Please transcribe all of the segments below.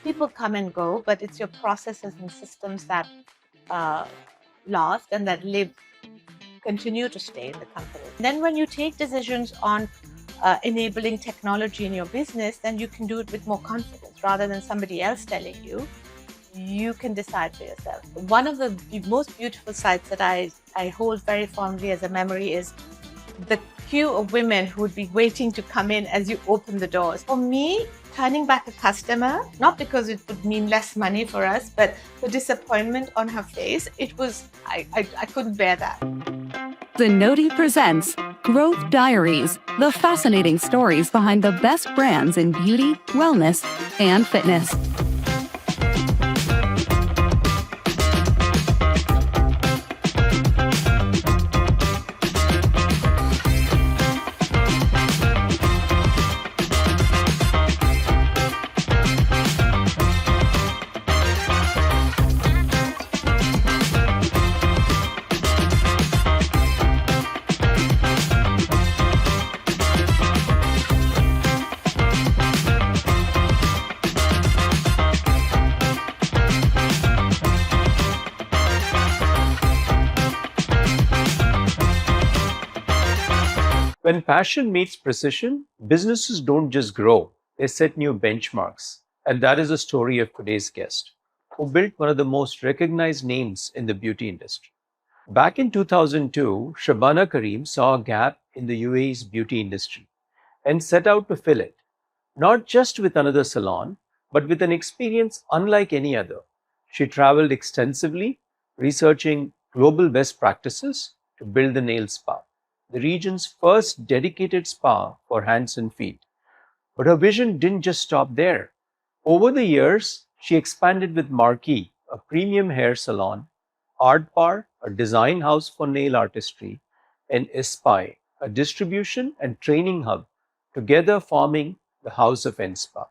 people come and go, but it's your processes and systems that uh, last and that continue to stay in the company. Then when you take decisions on enabling technology in your business, then you can do it with more confidence rather than somebody else telling you. You can decide for yourself. One of the most beautiful sights that I hold very fondly as a memory is the queue of women who would be waiting to come in as you open the doors. For me, turning back a customer, not because it would mean less money for us, but the disappointment on her face, I couldn't bear that. Zenoti presents Growth Diaries, the fascinating stories behind the best brands in beauty, wellness, and fitness. When passion meets precision, businesses don't just grow, they set new benchmarks. And that is the story of today's guest, who built one of the most recognized names in the beauty industry. Back in 2002, Shabana Karim saw a gap in the UAE's beauty industry and set out to fill it, not just with another salon, but with an experience unlike any other. She traveled extensively, researching global best practices to build the nail spa, the region's first dedicated spa for hands and feet. But her vision didn't just stop there. Over the years, she expanded with Marquee, a premium hair salon, Art Bar, a design house for nail artistry, and Espai, a distribution and training hub, together forming the House of Enspa,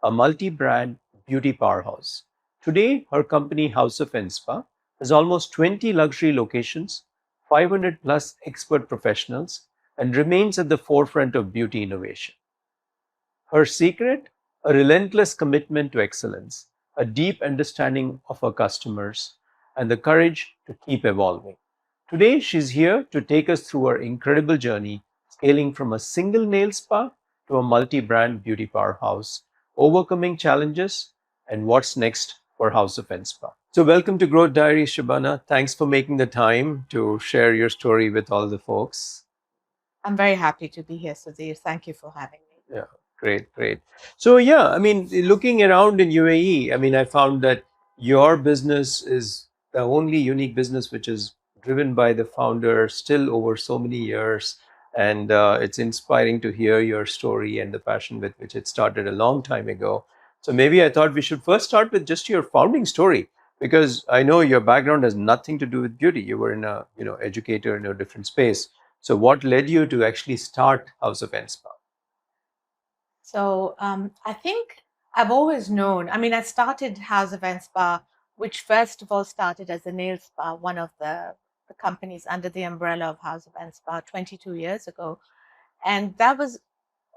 a multi-brand beauty powerhouse. Today, her company House of Enspa has almost 20 luxury locations, 500 plus expert professionals, and remains at the forefront of beauty innovation. Her secret? A relentless commitment to excellence, a deep understanding of her customers, and the courage to keep evolving. Today, she's here to take us through her incredible journey, scaling from a single nail spa to a multi-brand beauty powerhouse, overcoming challenges, and what's next for House of Enspa. So welcome to Growth Diaries, Shabana. Thanks for making the time to share your story with all the folks. I'm very happy to be here, Sudheer. Thank you for having me. Yeah, great. So yeah, I mean, looking around in UAE, I mean, I found that your business is the only unique business which is driven by the founder still over so many years. And it's inspiring to hear your story and the passion with which it started a long time ago. So maybe I thought we should first start with just your founding story, because I know your background has nothing to do with beauty. You were in a, educator in a different space. So what led you to actually start House of Enspa? So I think I've always known. I mean, I started House of Enspa, which first of all started as a nail spa, one of the companies under the umbrella of House of Enspa 22 years ago. And that was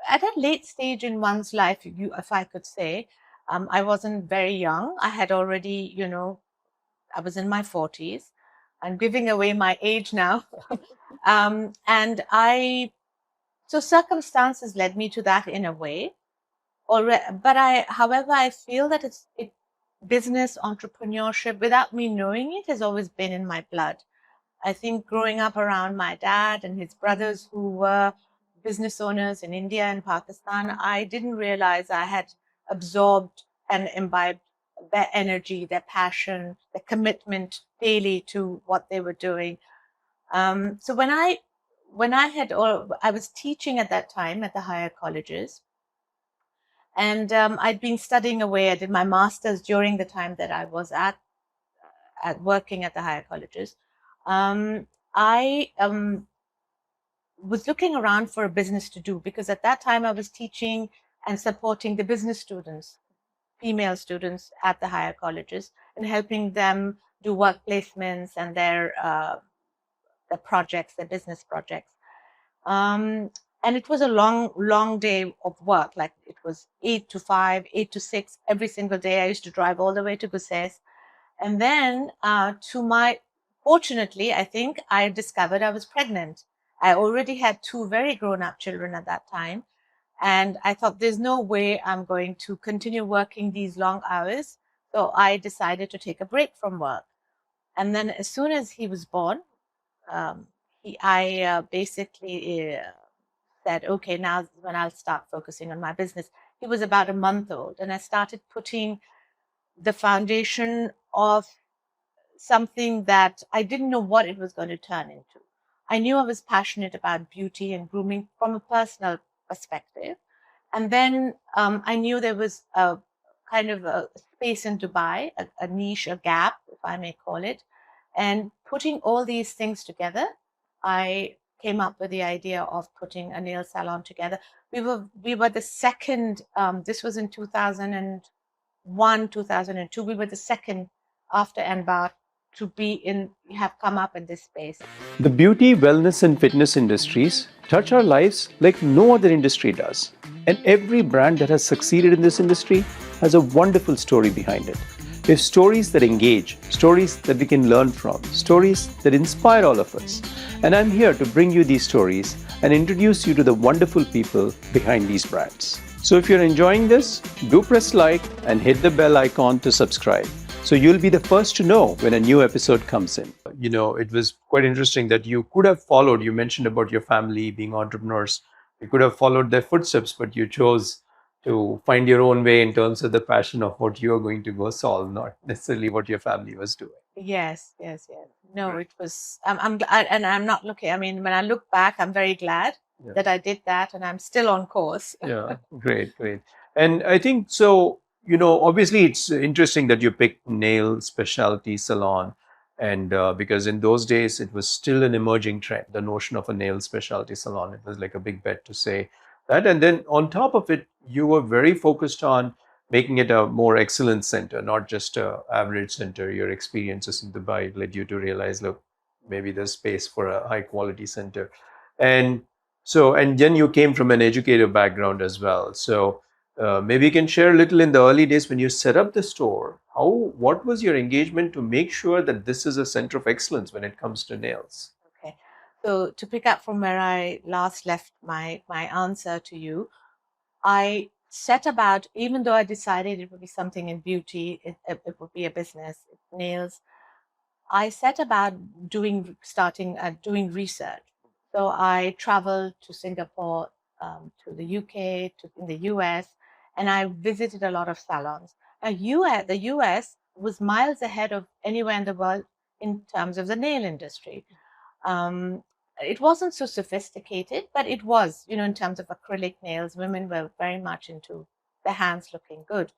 at a late stage in one's life, if I could say. I wasn't very young. I had already, I was in my 40s. I'm giving away my age now. And so circumstances led me to that in a way. However, I feel that business entrepreneurship, without me knowing it, has always been in my blood. I think growing up around my dad and his brothers who were business owners in India and Pakistan, I didn't realize I had absorbed and imbibed their energy, their passion, their commitment daily to what they were doing. So I was teaching at that time at the higher colleges, and I'd been studying away. I did my master's during the time that I was at working at the higher colleges. I was looking around for a business to do, because at that time I was teaching and supporting the business students, female students at the higher colleges, and helping them do work placements and their projects, their business projects. And it was a long day of work. Like it was 8 to 5, 8 to 6 every single day. I used to drive all the way to Gusais. And then fortunately, I think I discovered I was pregnant. I already had 2 very grown up children at that time. And I thought there's no way I'm going to continue working these long hours. So I decided to take a break from work. And then as soon as he was born, um, I basically said, okay, now when I'll start focusing on my business. He was about a month old, and I started putting the foundation of something that I didn't know what it was going to turn into. I knew I was passionate about beauty and grooming from a personal perspective. And then I knew there was a kind of a space in Dubai, a niche, a gap, if I may call it. And putting all these things together, I came up with the idea of putting a nail salon together. We were the second. This was in 2001, 2002. We were the second after Anbar to have come up in this space. The beauty, wellness, and fitness industries touch our lives like no other industry does. And every brand that has succeeded in this industry has a wonderful story behind it. We have stories that engage, stories that we can learn from, stories that inspire all of us. And I'm here to bring you these stories and introduce you to the wonderful people behind these brands. So if you're enjoying this, do press like and hit the bell icon to subscribe, so you'll be the first to know when a new episode comes in. It was quite interesting that you could have followed, you mentioned about your family being entrepreneurs. You could have followed their footsteps, but you chose to find your own way in terms of the passion of what you are going to go solve, not necessarily what your family was doing. Yes. No, it was. And I'm not looking. I mean, when I look back, I'm very glad that I did that, and I'm still on course. Yeah, great. And I think so, obviously it's interesting that you picked nail specialty salon. And because in those days, it was still an emerging trend, the notion of a nail specialty salon. It was like a big bet to say that. And then on top of it, you were very focused on making it a more excellent center, not just a average center. Your experiences in Dubai led you to realize, look, maybe there's space for a high quality center. And so, and then you came from an educator background as well. So maybe you can share a little in the early days when you set up the store. What was your engagement to make sure that this is a center of excellence when it comes to nails? Okay. So to pick up from where I last left my answer to you, I set about, even though I decided it would be something in beauty, it would be a business, nails, I set about doing research. So I traveled to Singapore, to the UK, in the US, and I visited a lot of salons. Now, the US was miles ahead of anywhere in the world in terms of the nail industry. Um, it wasn't so sophisticated, but it was, in terms of acrylic nails, women were very much into their hands looking good.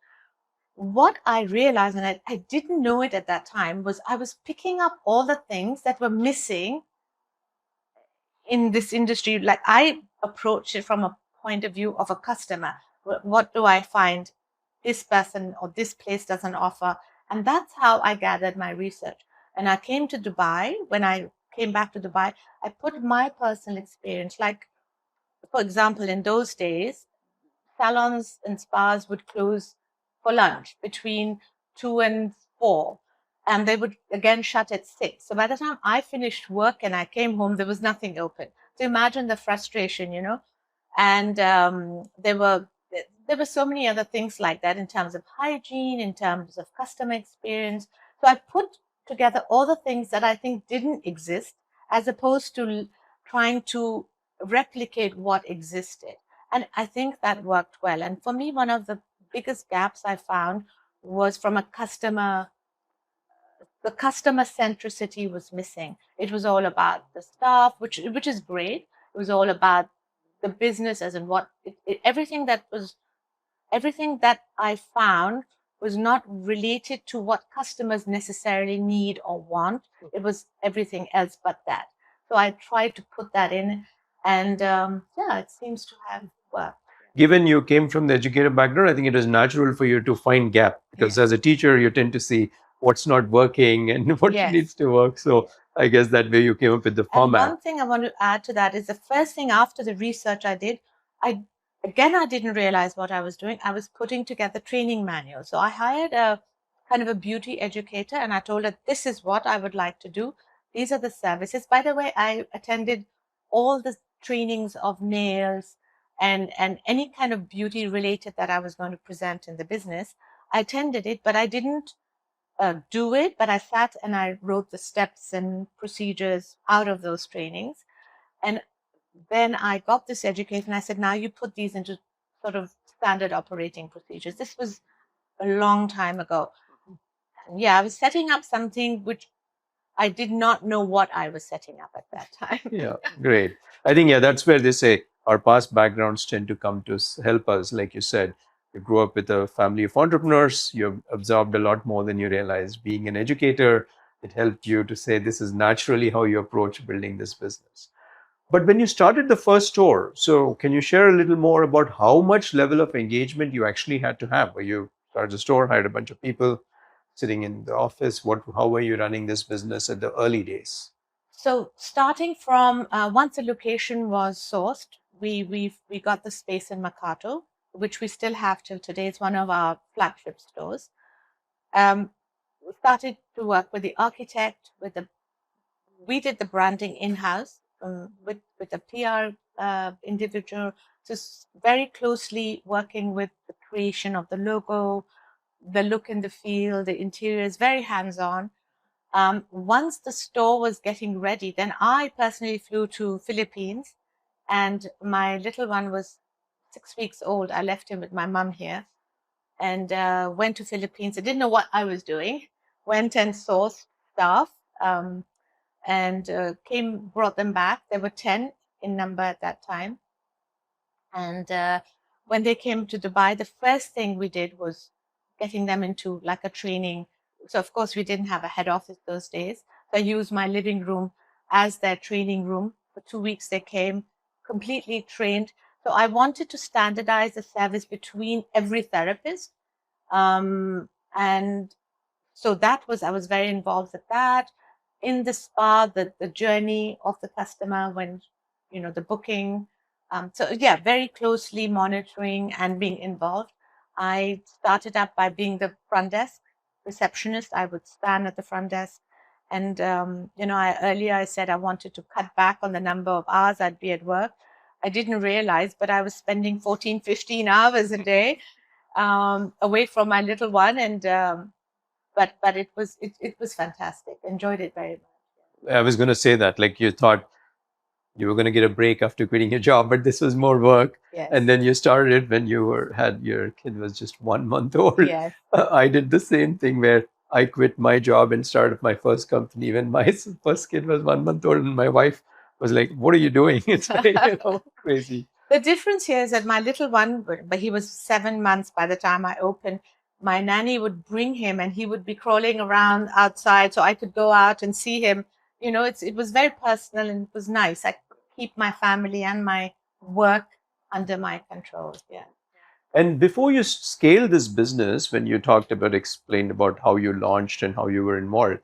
What I realized, and I didn't know it at that time, was I was picking up all the things that were missing in this industry. Like I approach it from a point of view of a customer. What do I find this person or this place doesn't offer? And that's how I gathered my research. And I came to Dubai. When I came back to Dubai, I put my personal experience. Like, for example, in those days, salons and spas would close for lunch between 2 and 4, and they would again shut at 6. So by the time I finished work and I came home, there was nothing open. So imagine the frustration. And there were so many other things like that in terms of hygiene, in terms of customer experience. So I put together all the things that I think didn't exist, as opposed to trying to replicate what existed. And I think that worked well. And for me, one of the biggest gaps I found was from the customer centricity was missing. It was all about the staff, which is great. It was all about the business, as in everything that I found was not related to what customers necessarily need or want. It was everything else but that. So I tried to put that in, and it seems to have worked. Given you came from the educator background, I think it is natural for you to find gap, because as a teacher, you tend to see what's not working and what Yes. needs to work. So I guess that way you came up with the And format. one thing I want to add to that is the first thing after the research I did, I didn't realize what I was doing. I was putting together training manuals. So I hired a kind of a beauty educator and I told her, this is what I would like to do. These are the services. By the way, I attended all the trainings of nails and any kind of beauty related that I was going to present in the business. I attended it, but I didn't do it, but I sat and I wrote the steps and procedures out of those trainings. And then I got this education. I said, now you put these into sort of standard operating procedures. This was a long time ago. And yeah, I was setting up something which I did not know what I was setting up at that time. Yeah, great. I think, yeah, that's where they say our past backgrounds tend to come to help us. Like you said, you grew up with a family of entrepreneurs, you've absorbed a lot more than you realized. Being an educator, it helped you to say this is naturally how you approach building this business. But when you started the first store, so can you share a little more about how much level of engagement you actually had to have? Where you started the store, hired a bunch of people sitting in the office? How were you running this business at the early days? So starting from once a location was sourced, we got the space in Makato, which we still have till today. It's one of our flagship stores. We started to work with the architect, we did the branding in-house with a PR individual, just very closely working with the creation of the logo, the look and the feel, the interiors, very hands-on. Once the store was getting ready, then I personally flew to Philippines, and my little one was 6 weeks old. I left him with my mum here and went to Philippines. I didn't know what I was doing. Went and sourced staff and brought them back. There were 10 in number at that time. And when they came to Dubai, the first thing we did was getting them into like a training. So of course we didn't have a head office those days. So I used my living room as their training room. For 2 weeks they came completely trained. So I wanted to standardize the service between every therapist. And so I was very involved with that. In the spa, the journey of the customer when, the booking. So yeah, very closely monitoring and being involved. I started up by being the front desk receptionist. I would stand at the front desk. And, earlier I said I wanted to cut back on the number of hours I'd be at work. I didn't realize, but I was spending 14, 15 hours a day away from my little one. And but it was fantastic. Enjoyed it very much. I was going to say that, like you thought you were going to get a break after quitting your job, but this was more work. Yes. And then you started it when had your kid was just 1 month old. Yes. I did the same thing where I quit my job and started my first company when my first kid was 1 month old, and my wife was like, "What are you doing?" It's like, crazy. The difference here is that my little one, but he was 7 months by the time I opened. My nanny would bring him, and he would be crawling around outside, so I could go out and see him. It was very personal and it was nice. I could keep my family and my work under my control. Yeah. And before you scale this business, when you explained about how you launched and how you were involved,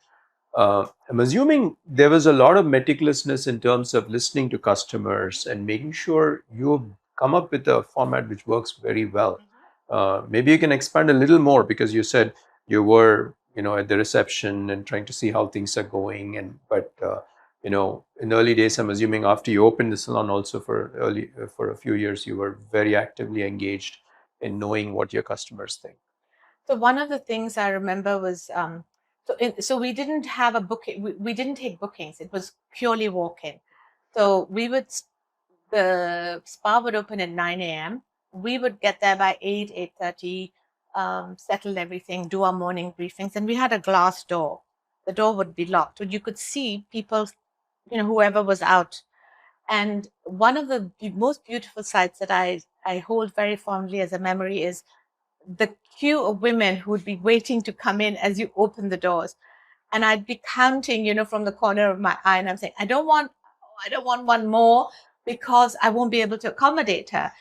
I'm assuming there was a lot of meticulousness in terms of listening to customers and making sure you come up with a format which works very well. Maybe you can expand a little more, because you said you were, at the reception and trying to see how things are going. But in the early days, I'm assuming after you opened the salon, also for a few years, you were very actively engaged in knowing what your customers think. So one of the things I remember was so we didn't have a booking. We didn't take bookings. It was purely walk-in. So the spa would open at 9 a.m. We would get there by 8:30, settle everything, do our morning briefings, and we had a glass door. The door would be locked, but you could see people, whoever was out. And one of the most beautiful sights that I hold very fondly as a memory is the queue of women who would be waiting to come in as you open the doors. And I'd be counting, from the corner of my eye, and I'm saying, I don't want one more because I won't be able to accommodate her.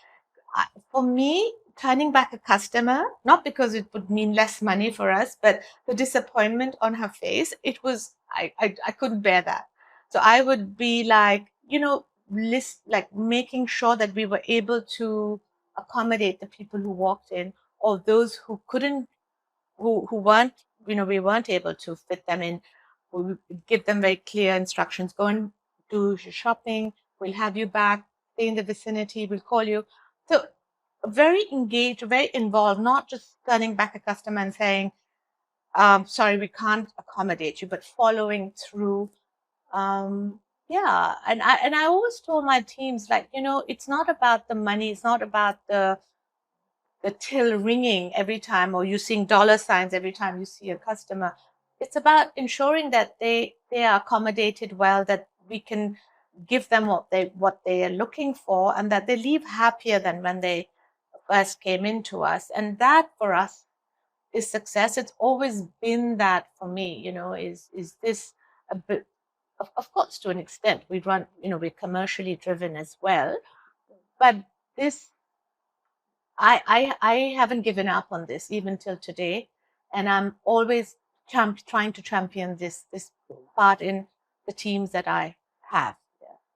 For me, turning back a customer, not because it would mean less money for us, but the disappointment on her face, it was, I couldn't bear that. So I would be like, like making sure that we were able to accommodate the people who walked in, or those who couldn't, who weren't, we weren't able to fit them in. We would give them very clear instructions: go and do your shopping, we'll have you back, stay in the vicinity, we'll call you. So very engaged, very involved, not just turning back a customer and saying, sorry, we can't accommodate you, but following through. Yeah. And I always told my teams, like, it's not about the money, it's not about the till ringing every time, or you seeing dollar signs every time you see a customer. It's about ensuring that they are accommodated well, that we can give them what they are looking for, and that they leave happier than when they first came into us. And that for us is success. It's always been that for me. Is this a bit, of course, to an extent we run, we're commercially driven as well, but this, I haven't given up on this even till today, and I'm always trying to champion this part in the teams that I have.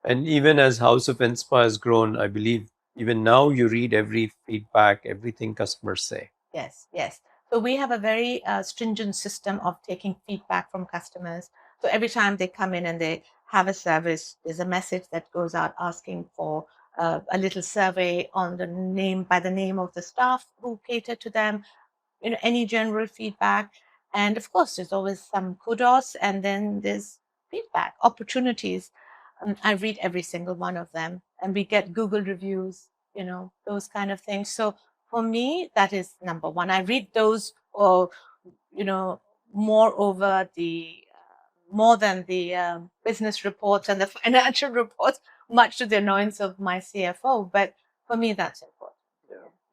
And even as House of Enspa has grown, I believe even now you read every feedback, everything customers say. Yes, yes. So we have a very stringent system of taking feedback from customers. So every time they come in and they have a service, there's a message that goes out asking for a little survey on by the name of the staff who cater to them, any general feedback. And of course, there's always some kudos, and then there's feedback, opportunities. I read every single one of them, and we get Google reviews, those kind of things. So for me, that is number one. I read those, or, more over more than the business reports and the financial reports, much to the annoyance of my CFO. But for me, that's important.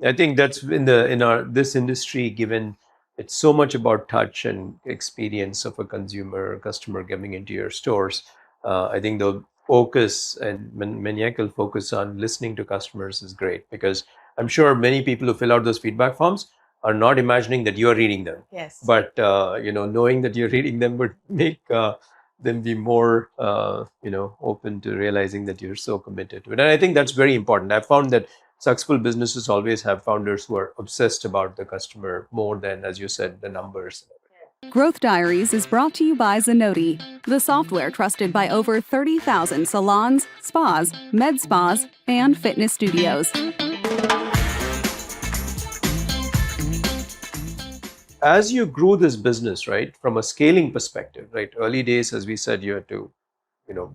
I think that's in our this industry, given it's so much about touch and experience of a customer coming into your stores. I think the focus and maniacal focus on listening to customers is great, because I'm sure many people who fill out those feedback forms are not imagining that you are reading them. Yes. But knowing that you're reading them would make them be more open to realizing that you're so committed to it. And I think that's very important. I've found that successful businesses always have founders who are obsessed about the customer more than, as you said, the numbers. Growth Diaries is brought to you by Zenoti, the software trusted by over 30,000 salons, spas, med spas, and fitness studios. As you grew this business, right, from a scaling perspective, right, early days, as we said, you had to,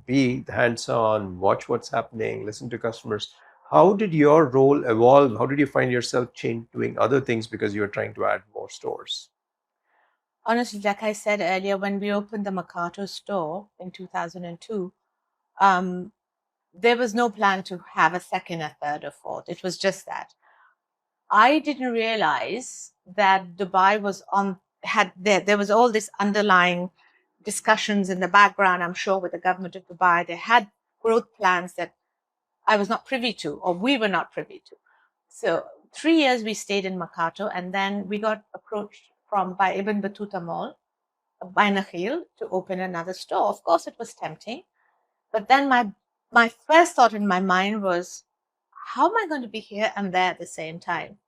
be hands-on, watch what's happening, listen to customers. How did your role evolve? How did you find yourself doing other things because you were trying to add more stores? Honestly, like I said earlier, when we opened the Mercato store in 2002, there was no plan to have a second, a third, or fourth. It was just that. I didn't realize that Dubai there was all this underlying discussions in the background, I'm sure, with the government of Dubai. They had growth plans that I was not privy to, or we were not privy to. So 3 years we stayed in Mercato, and then we got approached by Ibn Battuta Mall, by Nakhil, to open another store. Of course, it was tempting. But then my first thought in my mind was, how am I going to be here and there at the same time?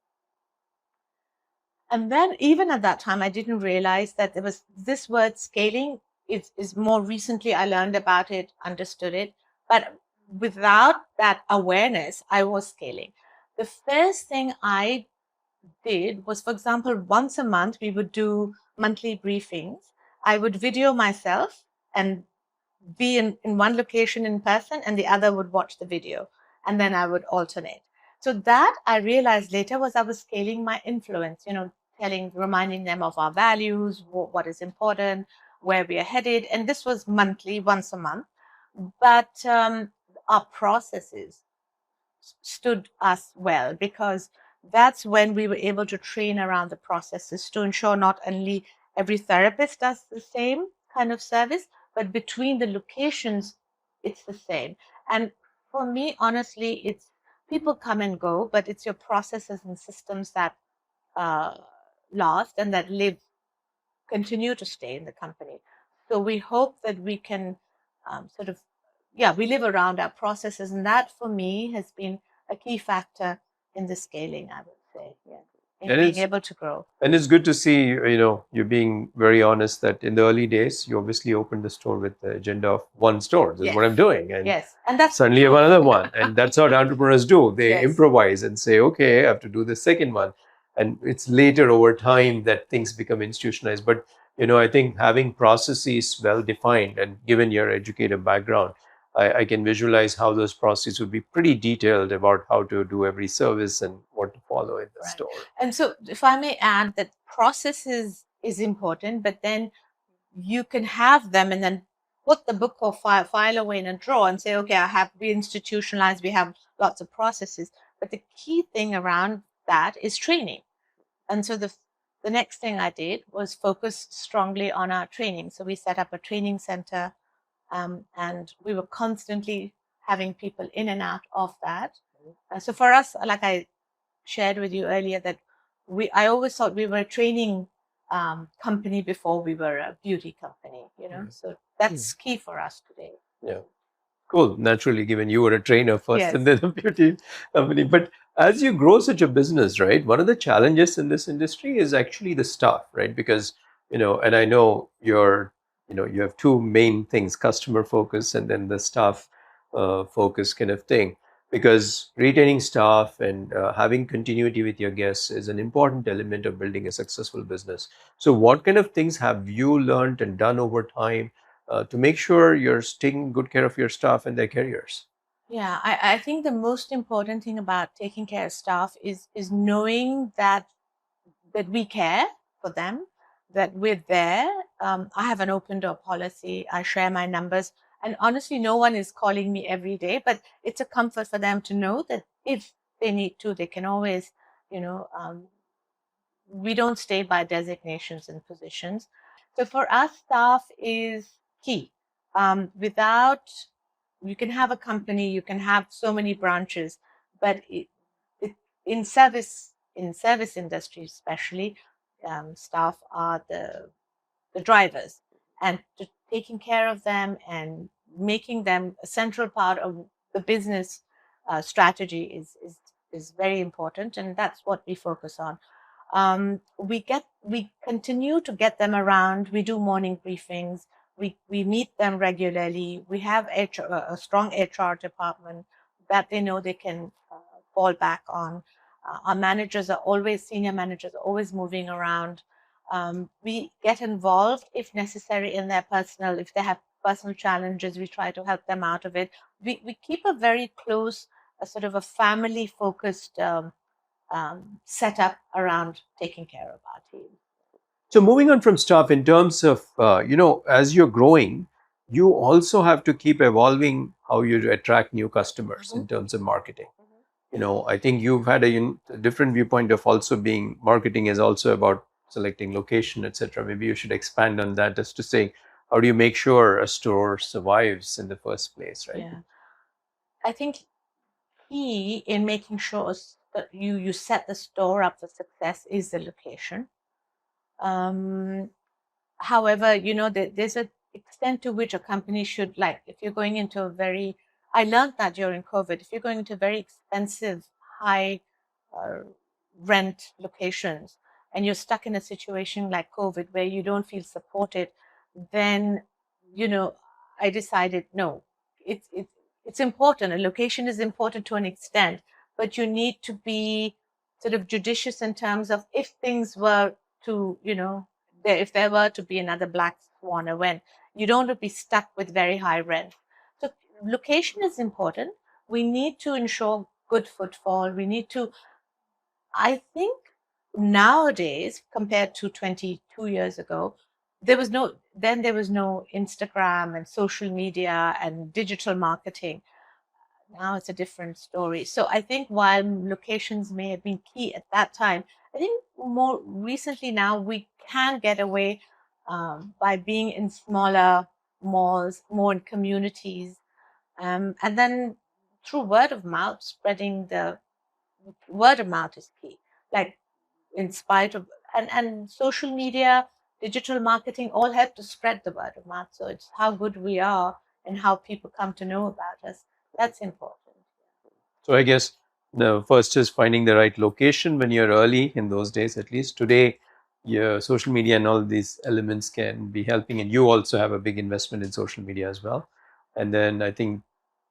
And then even at that time, I didn't realize that there was this word scaling. Is more recently I learned about it, understood it. But without that awareness, I was scaling. The first thing I did was, for example, once a month, we would do monthly briefings. I would video myself and be in one location in person, and the other would watch the video. And then I would alternate. So that I realized later was I was scaling my influence, reminding them of our values, what is important, where we are headed. And this was monthly, once a month. But our processes stood us well, because that's when we were able to train around the processes to ensure not only every therapist does the same kind of service, but between the locations, it's the same. And for me, honestly, it's people come and go, but it's your processes and systems that uh, last and that continue to stay in the company. So we hope that we can sort of, yeah, we live around our processes. And that for me has been a key factor in the scaling, I would say, yeah, in And being it's able to grow. and it's good to see, you being very honest that in the early days, you obviously opened the store with the agenda of one store. This is Yes. what I'm doing. And Yes. And that's suddenly you have another one. And that's what entrepreneurs do. They Yes. improvise and say, okay, I have to do the second one. And it's later over time that things become institutionalized. But, I think having processes well defined and given your educator background, I can visualize how those processes would be pretty detailed about how to do every service and what to follow in the Right. store. And so, if I may add, that process is important, but then you can have them and then put the book or file away in a drawer and say, okay, we institutionalized, we have lots of processes. But the key thing around that is training. And so the next thing I did was focus strongly on our training. So we set up a training center, and we were constantly having people in and out of that. So for us, like I shared with you earlier, that I always thought we were a training company before we were a beauty company, so that's key for us today. Yeah. Cool. Naturally, given you were a trainer first Yes. and then a beauty company. But as you grow such a business, right, one of the challenges in this industry is actually the staff, right? Because, and I know you have two main things, customer focus and then the staff focus kind of thing. Because retaining staff and having continuity with your guests is an important element of building a successful business. So, what kind of things have you learned and done over time to make sure you're taking good care of your staff and their careers? Yeah, I think the most important thing about taking care of staff is knowing that we care for them, that we're there. I have an open door policy. I share my numbers. And honestly, no one is calling me every day, but it's a comfort for them to know that if they need to, they can always, you know, we don't stay by designations and positions. So for us, staff is key. Without, you can have a company, you can have so many branches, but it, in service industry especially, staff are the drivers, and taking care of them and making them a central part of the business strategy is very important, and that's what we focus on. We continue to get them around. We do morning briefings. We meet them regularly. We have a strong HR department that they know they can fall back on. Our managers are always senior managers are always moving around. We get involved if necessary in their personal. If they have personal challenges, we try to help them out of it. We keep a very close, a sort of a family focused setup around taking care of our team. So, moving on from staff, in terms of, as you're growing, you also have to keep evolving how you attract new customers in terms of marketing. I think you've had a different viewpoint of also being marketing is also about selecting location, etc. Maybe you should expand on that as to say, how do you make sure a store survives in the first place, right? Yeah, I think key in making sure that you set the store up for success is the location. Um, However, there's an extent to which a company should, like, if you're going into I learned that during COVID, if you're going into very expensive, high uh, rent locations, and you're stuck in a situation like COVID where you don't feel supported, then, I decided, no, it's important. A location is important to an extent, but you need to be sort of judicious in terms of if things were to, if there were to be another black swan event, you don't want to be stuck with very high rent. So location is important. We need to ensure good footfall. I think nowadays, compared to 22 years ago, there was no Instagram and social media and digital marketing. Now it's a different story. So I think while locations may have been key at that time, I think more recently now we can get away by being in smaller malls, more in communities, and then through word of mouth, spreading the word of mouth is key. Like, in spite of, and social media, digital marketing all help to spread the word of mouth. So it's how good we are and how people come to know about us. That's important. So I guess the first is finding the right location when you're early in those days, at least. Today, your social media and all these elements can be helping, and you also have a big investment in social media as well. And then I think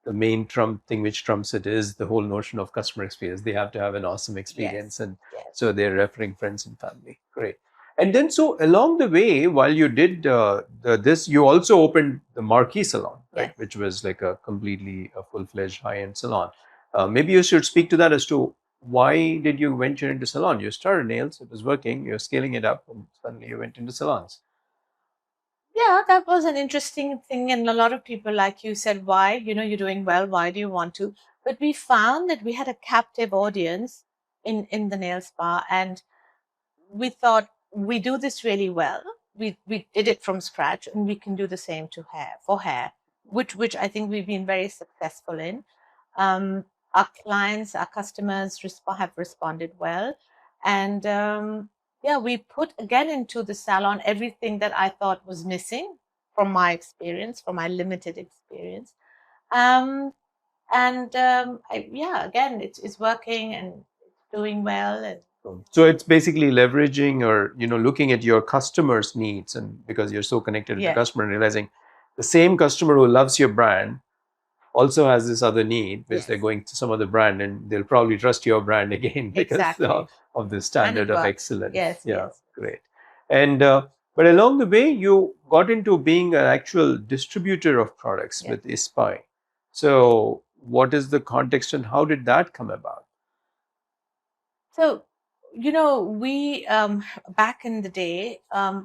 the main thing which trumps it is the whole notion of customer experience. They have to have an awesome experience, and so they're referring friends and family. Great. And then, so along the way, while you did this, you also opened the Marquee Salon, right? Which was like a completely full-fledged high-end salon. Maybe you should speak to that as to why did you venture into salon? You started nails, it was working, you're scaling it up, and suddenly you went into salons. Yeah, that was an interesting thing. And a lot of people, like you said, why, you're doing well, why do you want to? But we found that we had a captive audience in the nail spa, and we thought, we do this really well. We did it from scratch, and we can do the same to hair, which I think we've been very successful in. Our clients, our customers have responded well, and yeah, we put again into the salon everything that I thought was missing from my experience, from my limited experience. Yeah, again, it's working and it's doing well. And so it's basically leveraging or looking at your customers' needs, and because you're so connected with the customer, and realizing the same customer who loves your brand also has this other need, which they're going to some other brand, and they'll probably trust your brand again because of the standard of excellence. Great. And but along the way, you got into being an actual distributor of products with Ispai. So what is the context and how did that come about? So, we back in the day,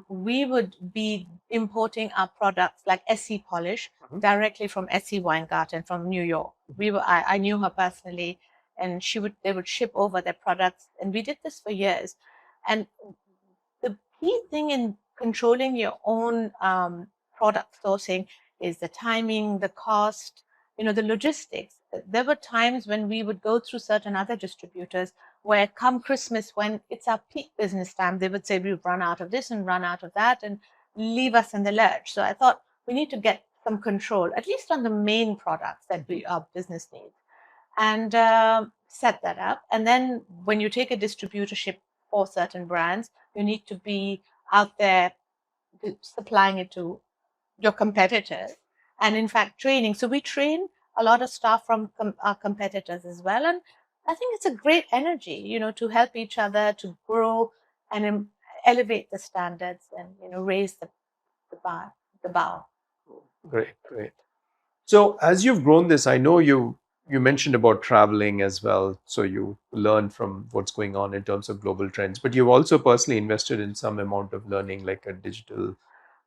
we would be importing our products like SE Polish directly from SE Weingarten from New York. I knew her personally, and they would ship over their products, and we did this for years. And the key thing in controlling your own product sourcing is the timing, the cost, the logistics. There were times when we would go through certain other distributors where come Christmas, when it's our peak business time, they would say, we've run out of this and run out of that and leave us in the lurch. So I thought we need to get some control, at least on the main products that our business needs, and set that up. And then when you take a distributorship for certain brands, you need to be out there supplying it to your competitors, and in fact training. So we train a lot of staff from our competitors as well, and I think it's a great energy, to help each other to grow and elevate the standards and raise the bar. Great. So as you've grown this, I know you mentioned about traveling as well. So you learn from what's going on in terms of global trends, but you've also personally invested in some amount of learning, like a digital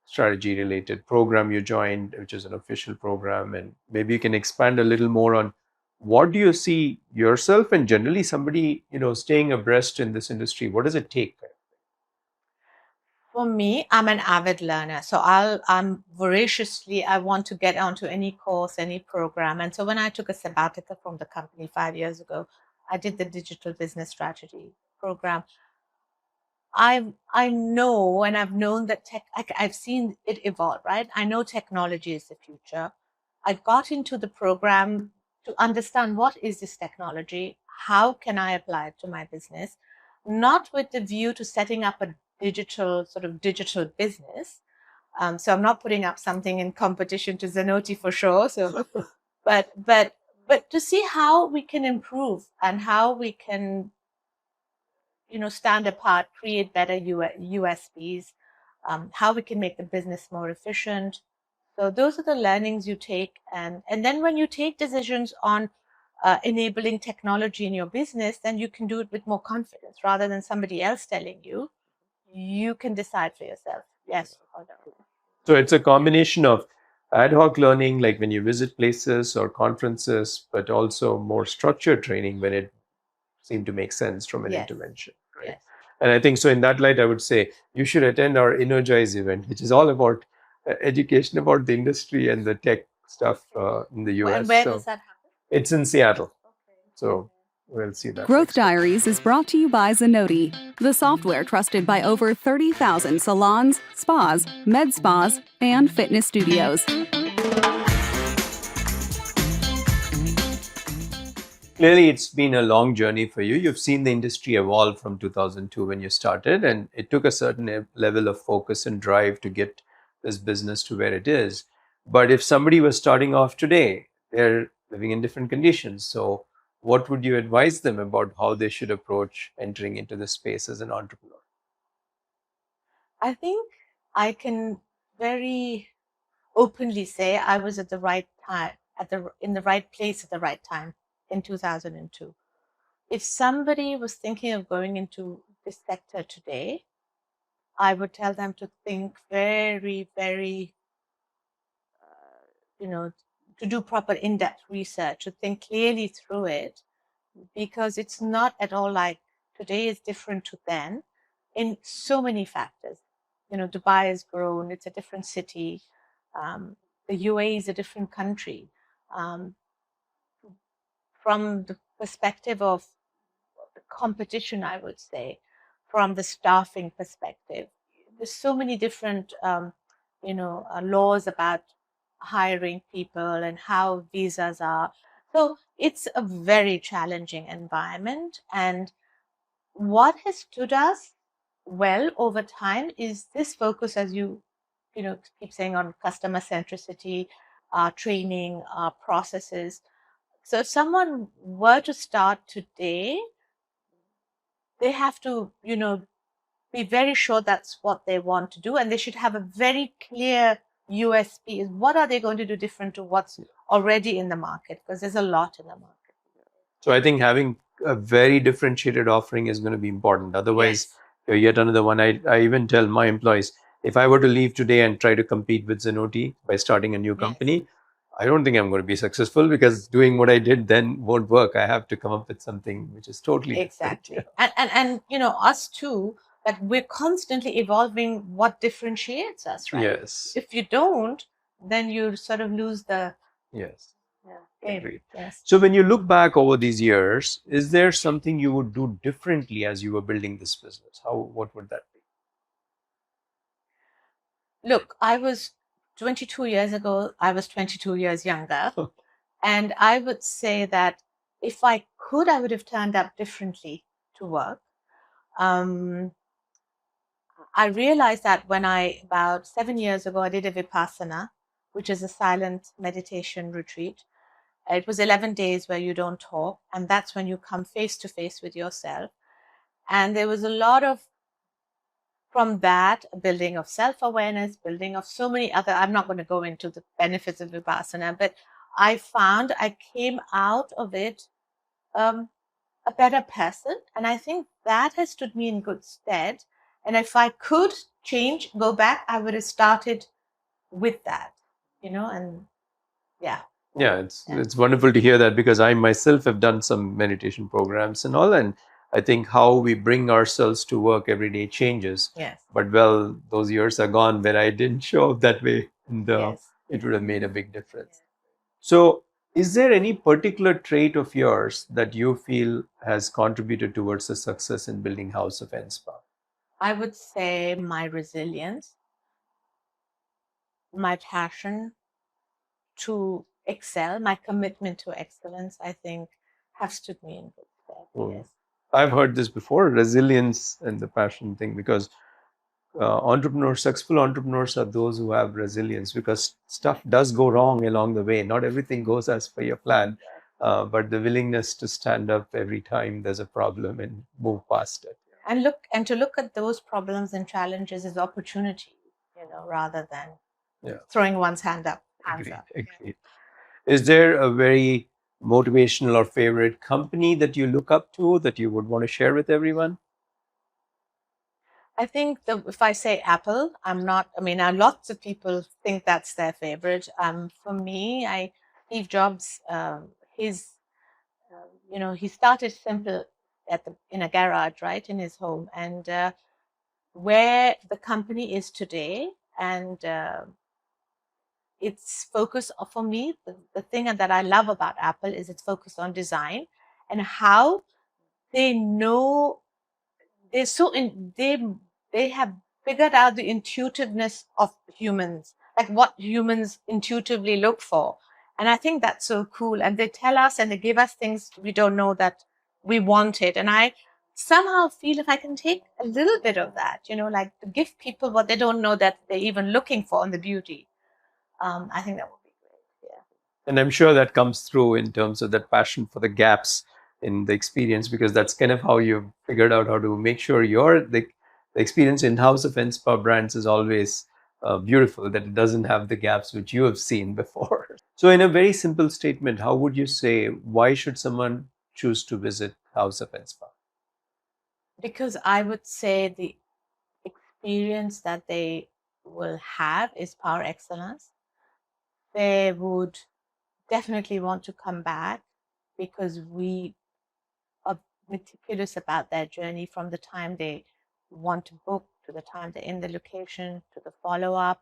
strategy related program you joined, which is an official program. And maybe you can expand a little more on what do you see yourself and generally somebody, staying abreast in this industry, what does it take? For me, I'm an avid learner. So I'm voraciously, I want to get onto any course, any program. And so when I took a sabbatical from the company 5 years ago, I did the digital business strategy program. I know, and I've known that I've seen it evolve, right? I know technology is the future. I got into the program to understand what is this technology? How can I apply it to my business? Not with the view to setting up a digital business. So I'm not putting up something in competition to Zenoti for sure. So, but to see how we can improve and how we can, stand apart, create better USPs, how we can make the business more efficient. So those are the learnings you take, and then when you take decisions on enabling technology in your business, then you can do it with more confidence rather than somebody else telling you. You can decide for yourself, yes or no. So it's a combination of ad hoc learning, like when you visit places or conferences, but also more structured training when it seemed to make sense from an intervention. Right? Yes. And I think so in that light, I would say you should attend our Energize event, which is all about education about the industry and the tech stuff in the US. And where does that happen? It's in Seattle. So we'll see that. Growth next week. Diaries is brought to you by Zenoti, the software trusted by over 30,000 salons, spas, med spas, and fitness studios. Clearly, it's been a long journey for you. You've seen the industry evolve from 2002 when you started, and it took a certain level of focus and drive to get this business to where it is. But if somebody was starting off today, they're living in different conditions. So, what would you advise them about how they should approach entering into this space as an entrepreneur? I think I can very openly say I was at the right time, in the right place at the right time in 2002. If somebody was thinking of going into this sector today, I would tell them to think very, very, to do proper in-depth research, to think clearly through it, because it's not at all like today is different to then in so many factors. Dubai has grown, it's a different city. The UAE is a different country. Um, from the perspective of the competition, I would say, from the staffing perspective, there's so many different, laws about hiring people and how visas are. So it's a very challenging environment. And what has stood us well over time is this focus, as you keep saying, on customer centricity, training, processes. So if someone were to start today, they have to, be very sure that's what they want to do, and they should have a very clear USP. Is what are they going to do different to what's already in the market? Because there's a lot in the market. So I think having a very differentiated offering is going to be important. Otherwise, Yes. you're yet another one. I even tell my employees, if I were to leave today and try to compete with Zenoti by starting a new Yes. company, I don't think I'm going to be successful, because doing what I did then won't work. I have to come up with something which is totally Exactly. different. And us too, that we're constantly evolving what differentiates us, right? Yes. If you don't, then you sort of lose the Yes. game. Agreed. Yes. So when you look back over these years, is there something you would do differently as you were building this business? What would that be? Look, I was 22 years ago, I was 22 years younger. And I would say that if I could, I would have turned up differently to work. I realized that when about 7 years ago, I did a Vipassana, which is a silent meditation retreat. It was 11 days where you don't talk. And that's when you come face to face with yourself. And there was a lot of, from that, building of self-awareness, building of so many other, I'm not going to go into the benefits of Vipassana, but I found I came out of it a better person. And I think that has stood me in good stead. And if I could go back, I would have started with that, and yeah. Yeah, it's wonderful to hear that, because I myself have done some meditation programs and all, and I think how we bring ourselves to work every day changes. Yes. But well, those years are gone when I didn't show up that way, and Yes. it would have made a big difference. So, is there any particular trait of yours that you feel has contributed towards the success in building House of Enspa? I would say my resilience, my passion to excel, my commitment to excellence, I think, have stood me in good stead. Yes. I've heard this before, resilience and the passion thing, because successful entrepreneurs are those who have resilience, because stuff does go wrong along the way. Not everything goes as per your plan, but the willingness to stand up every time there's a problem and move past it. And to look at those problems and challenges as opportunity, rather than throwing one's hands up. Agreed. Is there a very motivational or favorite company that you look up to that you would want to share with everyone? I think if I say Apple, lots of people think that's their favorite. For me, Steve Jobs, he started simple in a garage, right, in his home, and where the company is today, and it's focused for me. The thing that I love about Apple is it's focused on design and how they know they're so in they have figured out the intuitiveness of humans, like what humans intuitively look for. And I think that's so cool. And they tell us and they give us things we don't know that we wanted. And I somehow feel if I can take a little bit of that, like to give people what they don't know that they're even looking for in the beauty, I think that would be great. Yeah. And I'm sure that comes through in terms of that passion for the gaps in the experience, because that's kind of how you've figured out how to make sure the experience in House of Enspa brands is always beautiful, that it doesn't have the gaps which you have seen before. So, in a very simple statement, how would you say why should someone choose to visit House of Enspa? Because I would say the experience that they will have is par excellence. They would definitely want to come back because we are meticulous about their journey from the time they want to book to the time they're in the location to the follow up.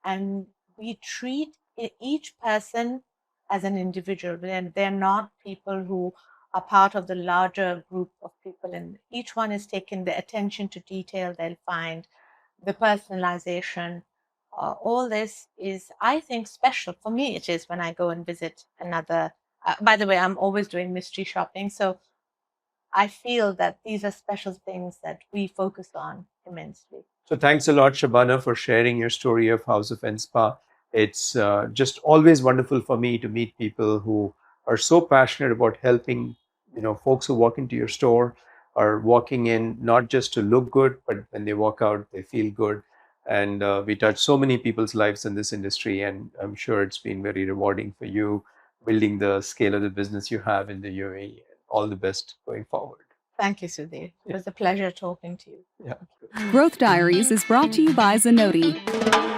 And we treat each person as an individual, and they're not people who are part of the larger group of people. And each one is taking the attention to detail they'll find, the personalization. All this is, I think, special. For me, it is when I go and visit another. By the way, I'm always doing mystery shopping. So I feel that these are special things that we focus on immensely. So thanks a lot, Shabana, for sharing your story of House of Enspa. It's just always wonderful for me to meet people who are so passionate about helping, folks who walk into your store are walking in not just to look good, but when they walk out, they feel good. And we touch so many people's lives in this industry, and I'm sure it's been very rewarding for you building the scale of the business you have in the UAE. All the best going forward. Thank you, Sudheer. It was a pleasure talking to you. Yeah. Growth Diaries is brought to you by Zenoti.